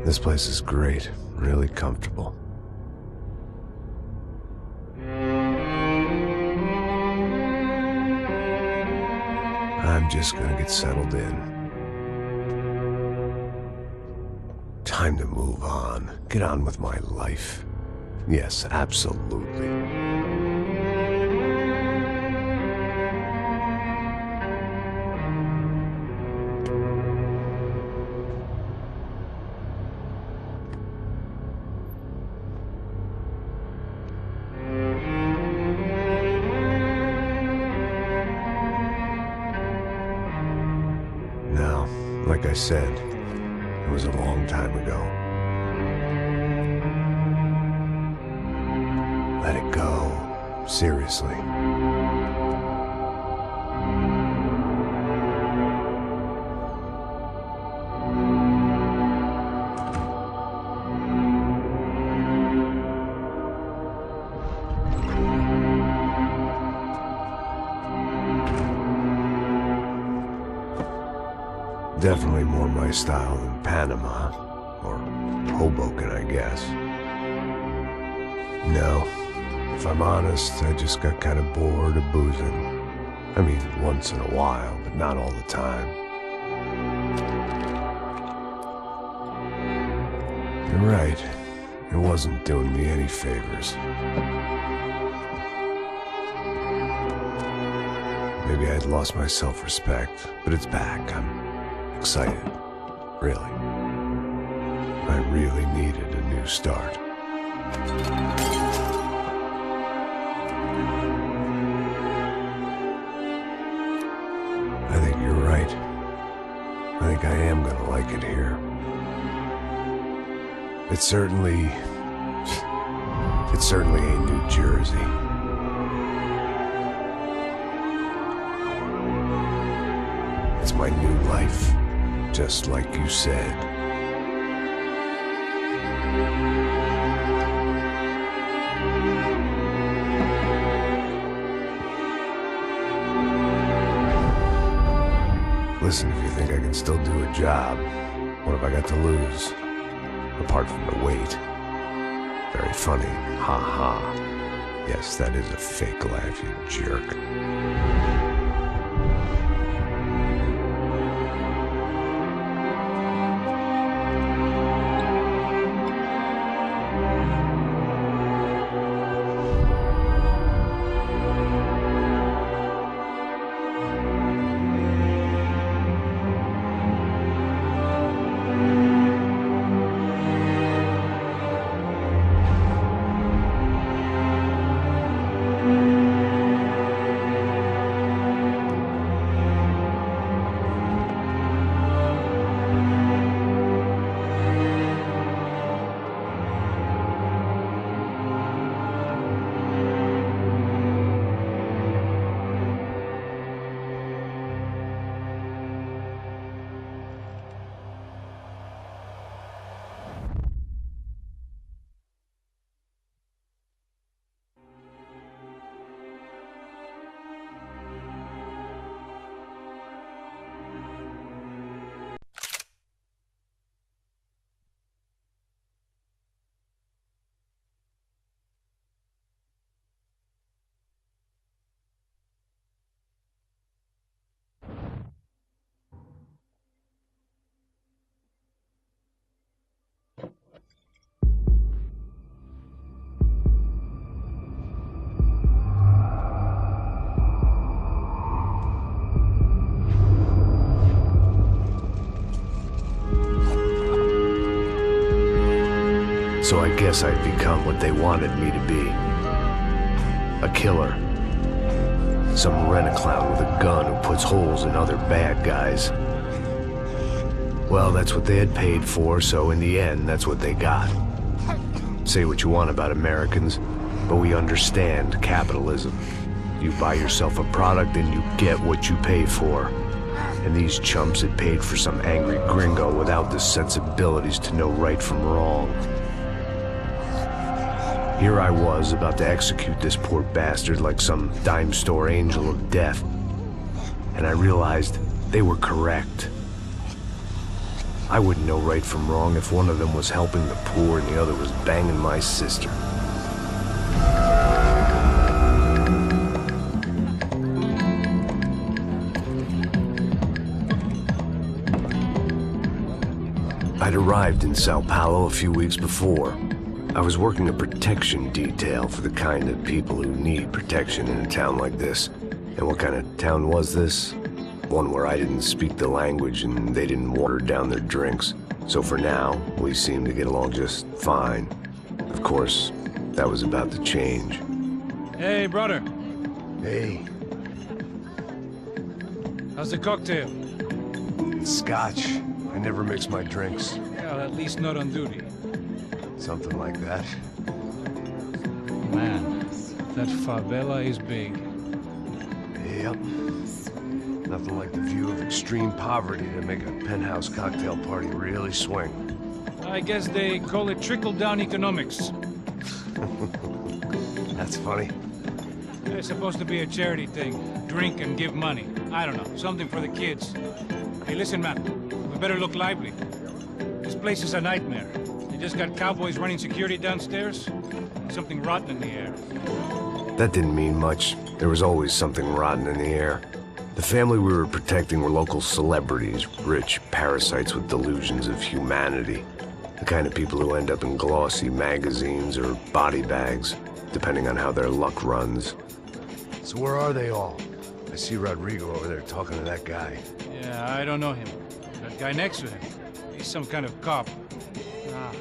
This place is great, really comfortable. I'm just gonna get settled in. Time to move on. Get on with my life. Yes, absolutely. Now, like I said, it was a long time ago. Let it go. Seriously. Definitely more my style than Panama, or Hoboken, I guess. No, if I'm honest, I just got kind of bored of boozing. I mean, once in a while, but not all the time. You're right, it wasn't doing me any favors. Maybe I'd lost my self-respect, but it's back. I'm excited, really. I really needed a new start. I think you're right. I think I am gonna like it here. It's certainly ain't New Jersey. It's my new life. Just like you said. Listen, if you think I can still do a job, what have I got to lose? Apart from the weight. Very funny. Ha ha. Yes, that is a fake laugh, you jerk. So I guess I'd become what they wanted me to be. A killer. Some rent-a-clown with a gun who puts holes in other bad guys. Well, that's what they had paid for, so in the end, that's what they got. Say what you want about Americans, but we understand capitalism. You buy yourself a product and you get what you pay for. And these chumps had paid for some angry gringo without the sensibilities to know right from wrong. Here I was, about to execute this poor bastard like some dime store angel of death. And I realized they were correct. I wouldn't know right from wrong if one of them was helping the poor and the other was banging my sister. I'd arrived in São Paulo a few weeks before. I was working a protection detail for the kind of people who need protection in a town like this. And what kind of town was this? One where I didn't speak the language and they didn't water down their drinks. So for now, we seemed to get along just fine. Of course, that was about to change. Hey, brother. Hey. How's the cocktail? Scotch. I never mix my drinks. Well, at least not on duty. Something like that. Man, that favela is big. Yep. Nothing like the view of extreme poverty to make a penthouse cocktail party really swing. I guess they call it trickle-down economics. That's funny. It's supposed to be a charity thing. Drink and give money. I don't know, something for the kids. Hey, listen, man. We better look lively. This place is a nightmare. They just got cowboys running security downstairs. Something rotten in the air. That didn't mean much. There was always something rotten in the air. The family we were protecting were local celebrities, rich parasites with delusions of humanity. The kind of people who end up in glossy magazines or body bags, depending on how their luck runs. So where are they all? I see Rodrigo over there talking to that guy. Yeah, I don't know him. That guy next to him. He's some kind of cop.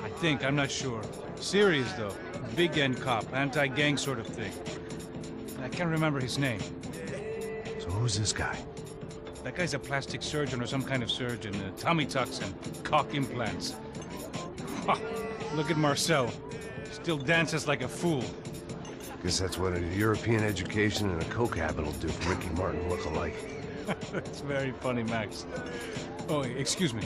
I think, I'm not sure. Serious, though. Big end cop, anti-gang sort of thing. I can't remember his name. So who's this guy? That guy's a plastic surgeon or some kind of surgeon. Tummy tucks and cock implants. Ha! Look at Marcel. Still dances like a fool. Guess that's what a European education and a coke habit will do for Ricky Martin look-alike. That's very funny, Max. Oh, excuse me.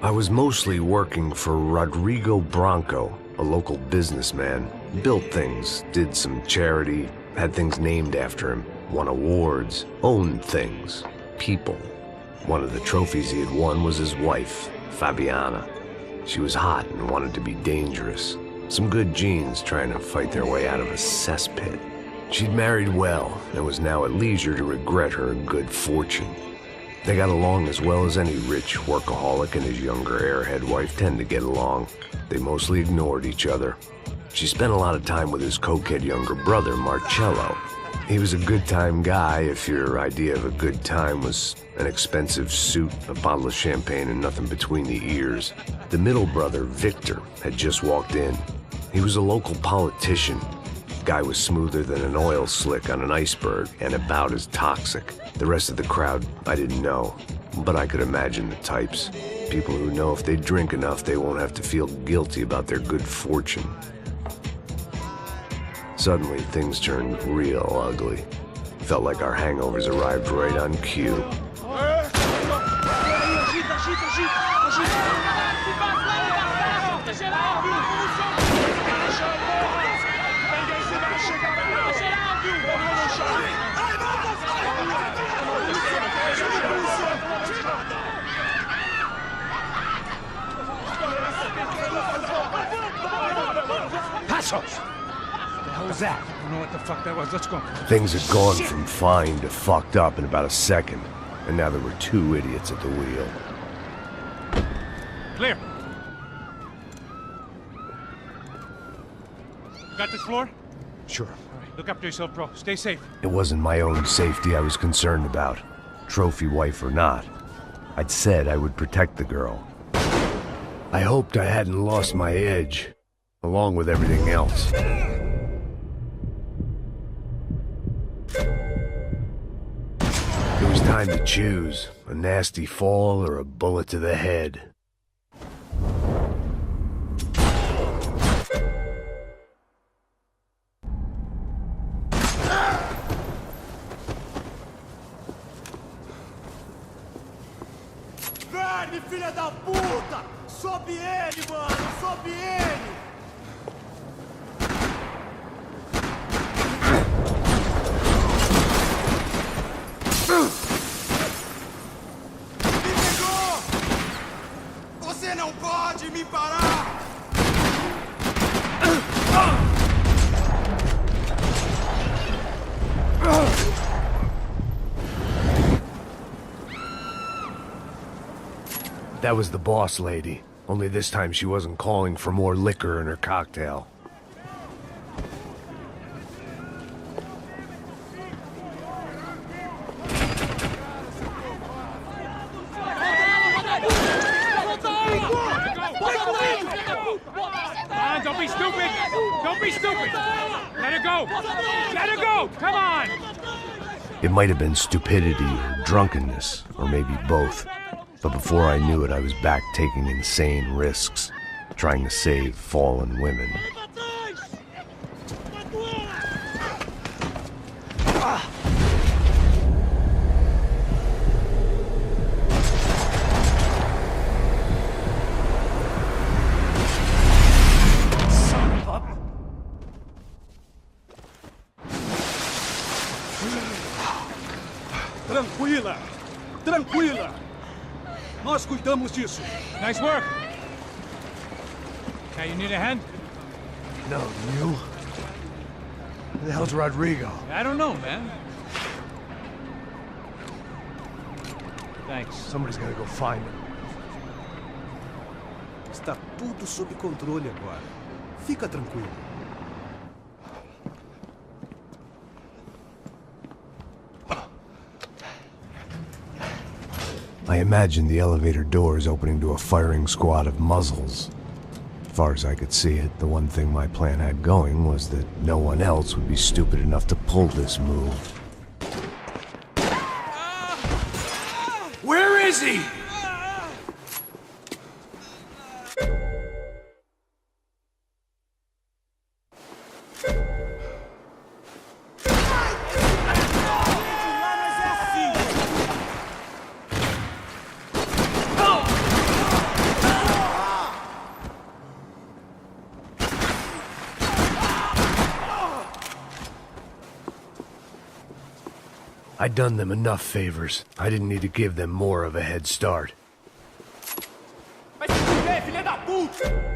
I was mostly working for Rodrigo Branco, a local businessman. Built things, did some charity, had things named after him, won awards, owned things, people. One of the trophies he had won was his wife, Fabiana. She was hot and wanted to be dangerous. Some good genes trying to fight their way out of a cesspit. She'd married well and was now at leisure to regret her good fortune. They got along as well as any rich workaholic and his younger airhead wife tend to get along. They mostly ignored each other. She spent a lot of time with his cokehead younger brother, Marcello. He was a good-time guy if your idea of a good time was an expensive suit, a bottle of champagne, and nothing between the ears. The middle brother, Victor, had just walked in. He was a local politician. Guy was smoother than an oil slick on an iceberg and about as toxic. The rest of the crowd, I didn't know, but I could imagine the types. People who know if they drink enough, they won't have to feel guilty about their good fortune. Suddenly, things turned real ugly. Felt like our hangovers arrived right on cue. That? I don't know what the fuck that was. Let's go. Things had gone from fine to fucked up in about a second, and now there were two idiots at the wheel. Clear. Got this floor? Sure. All right, look after yourself, bro. Stay safe. It wasn't my own safety I was concerned about, trophy wife or not. I'd said I would protect the girl. I hoped I hadn't lost my edge, along with everything else. It was time to choose, a nasty fall or a bullet to the head. Verme, filha da puta! Sobe ele, mano! Sobe ele! parar! That was the boss lady. Only this time she wasn't calling for more liquor in her cocktail. Don't be stupid! Don't be stupid! Let her go! Let her go! Come on! It might have been stupidity or drunkenness, or maybe both. But before I knew it, I was back taking insane risks, trying to save fallen women. Tranquila! Tranquila! Nós cuidamos disso. Nice work! Okay, you need a hand? No, you? Who the hell's Rodrigo? I don't know, man. Thanks. Somebody's gotta go find him. Está tudo sob controle agora. Fica tranquilo. I imagined the elevator doors opening to a firing squad of muzzles. As far as I could see it, the one thing my plan had going was that no one else would be stupid enough to pull this move. Where is he? I'd done them enough favors. I didn't need to give them more of a head start. Vai se fuder, filha da puta!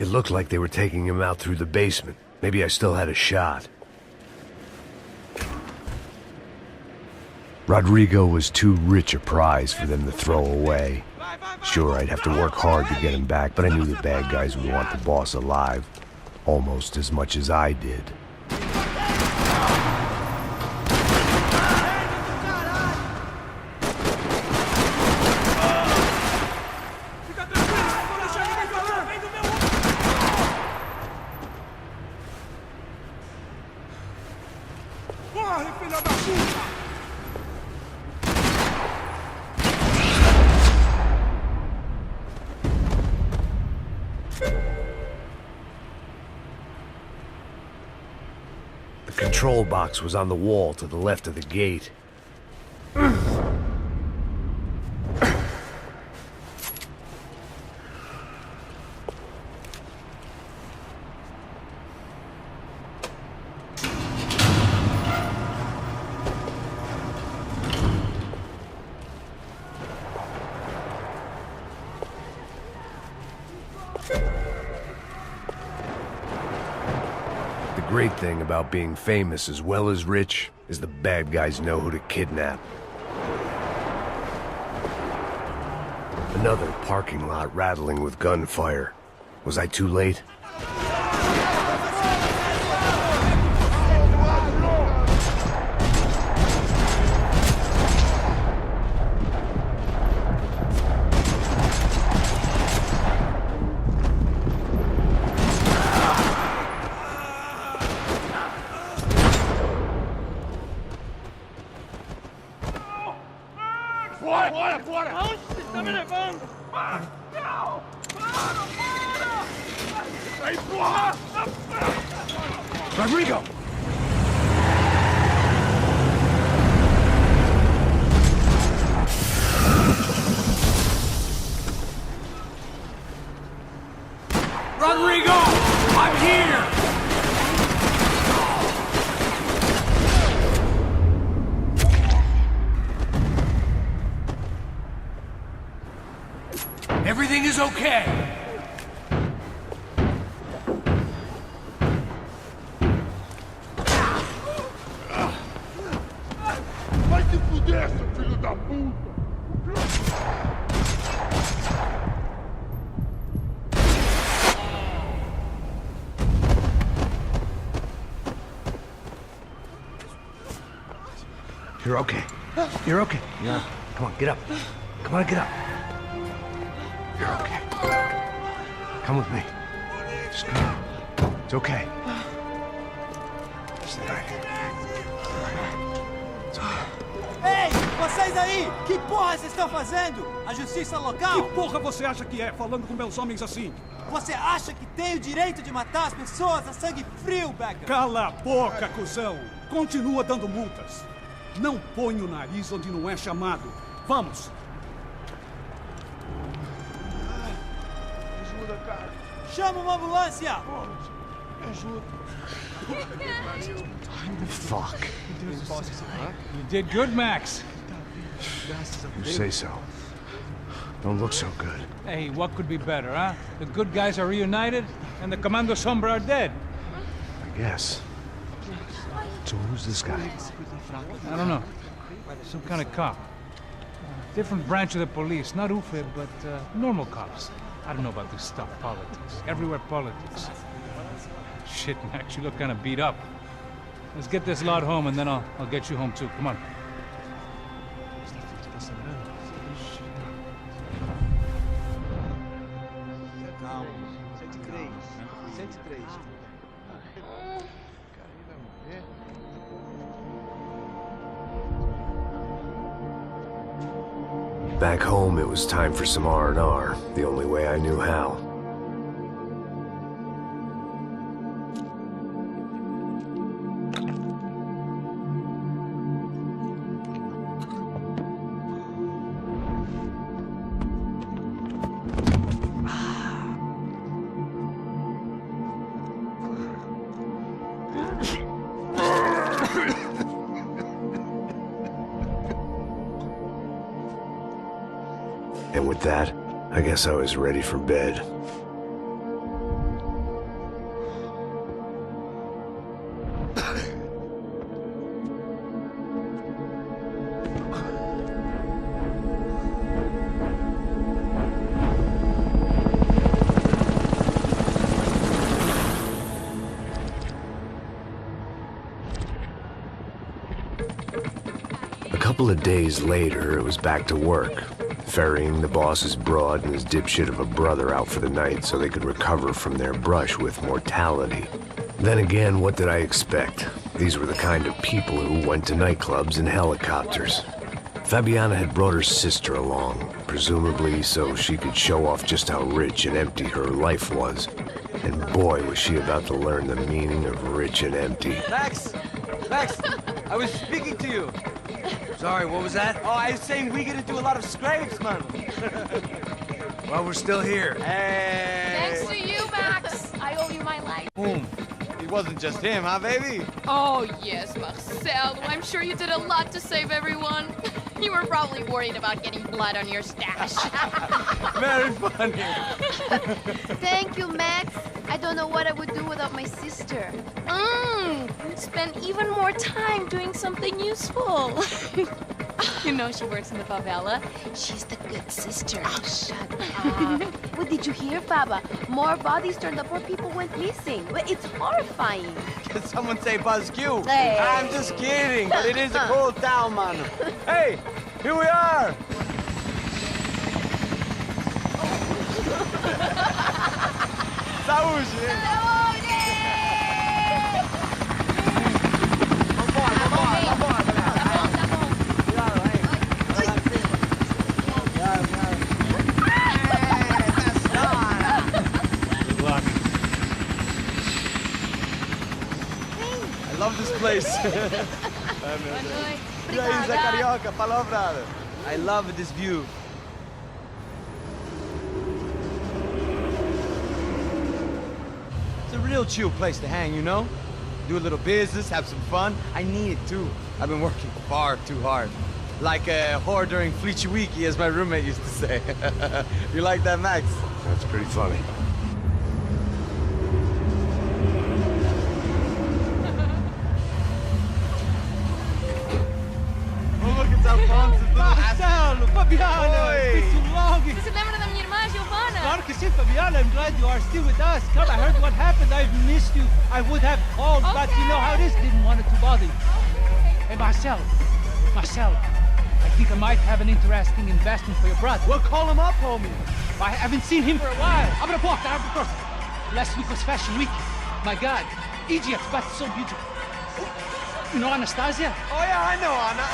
It looked like they were taking him out through the basement. Maybe I still had a shot. Rodrigo was too rich a prize for them to throw away. Sure, I'd have to work hard to get him back, but I knew the bad guys would want the boss alive. Almost as much as I did. The control box was on the wall to the left of the gate. The great thing about being famous as well as rich is the bad guys know who to kidnap. Another parking lot rattling with gunfire. Was I too late? Fora, fora! Aonde você está me levando? Não! Para! Sai fora! Rodrigo! Rodrigo! I'm here! Everything is okay. Vai se fuder, seu filho da puta! You're okay. You're okay. Yeah. Come on, get up. Come on, get up. You're okay. Come with me. Just come on. It's okay. Stay right here. It's okay. Ei, vocês aí! Que porra vocês estão fazendo? A justiça local? Que porra você acha que é, falando com meus homens assim? Você acha que tem o direito de matar as pessoas a sangue frio, Becker? Cala a boca, cuzão! Continua dando multas. Não põe o nariz onde não é chamado. Vamos! Ajuda, cara. Chama uma ambulância! Me ajuda. Fuck. You did good, Max. You say so. Don't look so good. Hey, what could be better, huh? The good guys are reunited, and the Commando Sombra are dead. I guess. So who's this guy? I don't know. Some kind of cop. Different branch of the police. Not UFE, but normal cops. I don't know about this stuff, politics. Everywhere politics. Shit, Max, you look kind of beat up. Let's get this lot home, and then I'll get you home too. Come on. Calma. 103. 103. Back home, it was time for some R&R, the only way I knew how. And with that, I guess I was ready for bed. A couple of days later, it was back to work. Ferrying the boss's broad and his dipshit of a brother out for the night so they could recover from their brush with mortality. Then again, what did I expect? These were the kind of people who went to nightclubs in helicopters. Fabiana had brought her sister along, presumably so she could show off just how rich and empty her life was. And boy, was she about to learn the meaning of rich and empty. Max! Max! I was speaking to you! Sorry, what was that? Oh, I was saying we gotta do a lot of scrapes, man! Well, we're still here. Hey! Thanks to you, Max. I owe you my life. Boom! It wasn't just him, huh, baby? Oh, yes, Marcel. I'm sure you did a lot to save everyone. You were probably worried about getting blood on your stash. Very funny! Thank you, Max. I don't know what I would do without my sister. Spend even more time doing something useful. You know she works in the favela. She's the good sister. Oh, shut up. What did you hear, Baba? More bodies turned up where people went missing. It's horrifying. Did someone say Buzz Q? Hey. I'm just kidding, but it is a cool town, man. Hey, here we are! Saúde! love this place. E aí, Zé Carioca, palavra. I love this view. It's a real chill place to hang, you know? Do a little business, have some fun. I need it too. I've been working far too hard. Like a whore during Fleechy Weeky, as my roommate used to say. You like that, Max? That's pretty funny. Oh, look, it's Alfonso's little Marcelo, Fabiana, Oi. it's been so long. Você se lembra da minha irmã, Giovanna? Claro que sim, Fabiana. I'm glad you are still with us. Come, I heard what happened. I've missed you. I would have called, but you know how it is. Didn't want it to bother you. Hey, Marcelo, I think I might have an interesting investment for your brother. Well, call him up, homie. I haven't seen him for a while. Abre a porta, abre a porta. Last week was Fashion Week. My God, Egypt, but so beautiful. You know Anastasia? Oh, yeah, I know, Anna.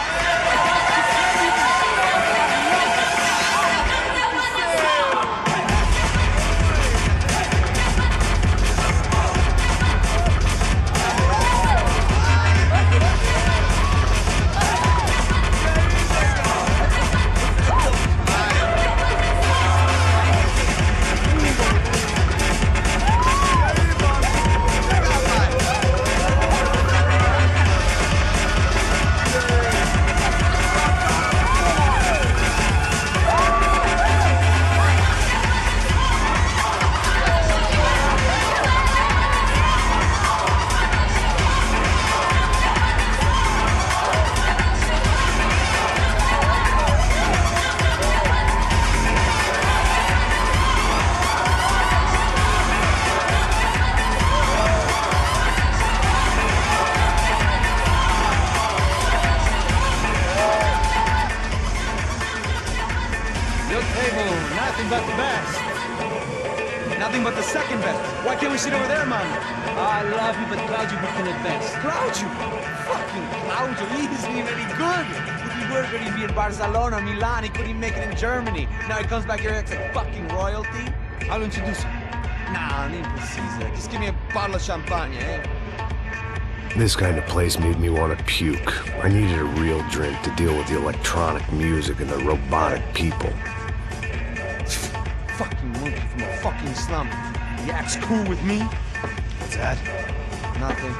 Nothing but the best. Nothing but the second best. Why can't we sit over there, man? I love you, but Claudio booking it best. Claudio? Fucking Claudio, he isn't even any good. If he were good, he'd be in Barcelona, Milan, he couldn't even make it in Germany. Now he comes back here, acts like fucking royalty. I'll introduce you. Nah, nem precisa. Just give me a bottle of champagne, eh? This kind of place made me want to puke. I needed a real drink to deal with the electronic music and the robotic people. Fucking monkey from a fucking slum. He acts cool with me. What's that? Nothing.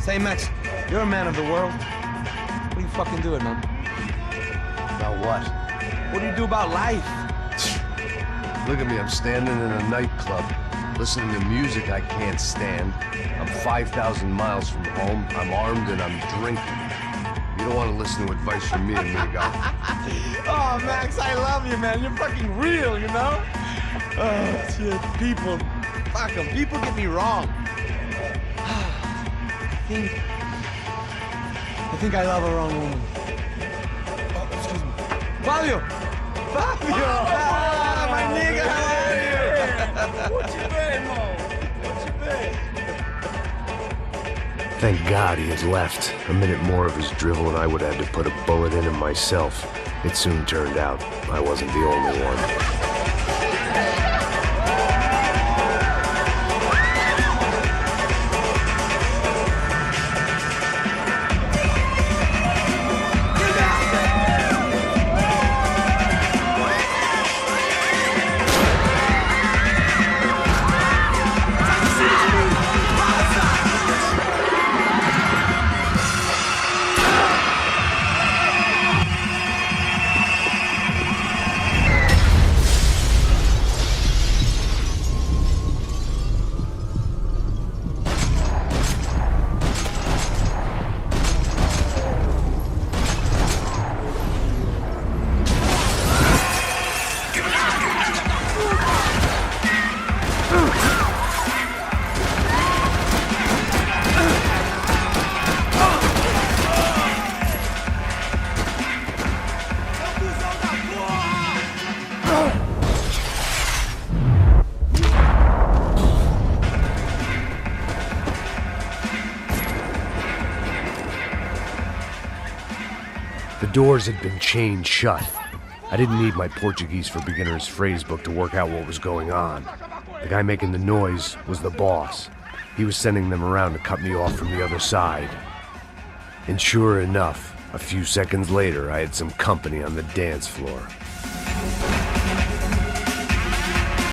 Say, Max, you're a man of the world. What do you fucking do it, man? About what? What do you do about life? Look at me, I'm standing in a nightclub, listening to music I can't stand. I'm 5,000 miles from home, I'm armed and I'm drinking. You don't want to listen to advice from me, amigo. Oh, Max, I love you, man. You're fucking real, you know? Oh, shit. People. Fuck them. People get me wrong. I think I love a wrong woman. Oh, excuse me. Fabio! Fabio! Ah, my nigga, how are you? What you been, Mo? What you been? Thank God he had left. A minute more of his drivel and I would have had to put a bullet in him myself. It soon turned out I wasn't the only one. The doors had been chained shut. I didn't need my Portuguese for Beginners phrase book to work out what was going on. The guy making the noise was the boss. He was sending them around to cut me off from the other side. And sure enough, a few seconds later, I had some company on the dance floor.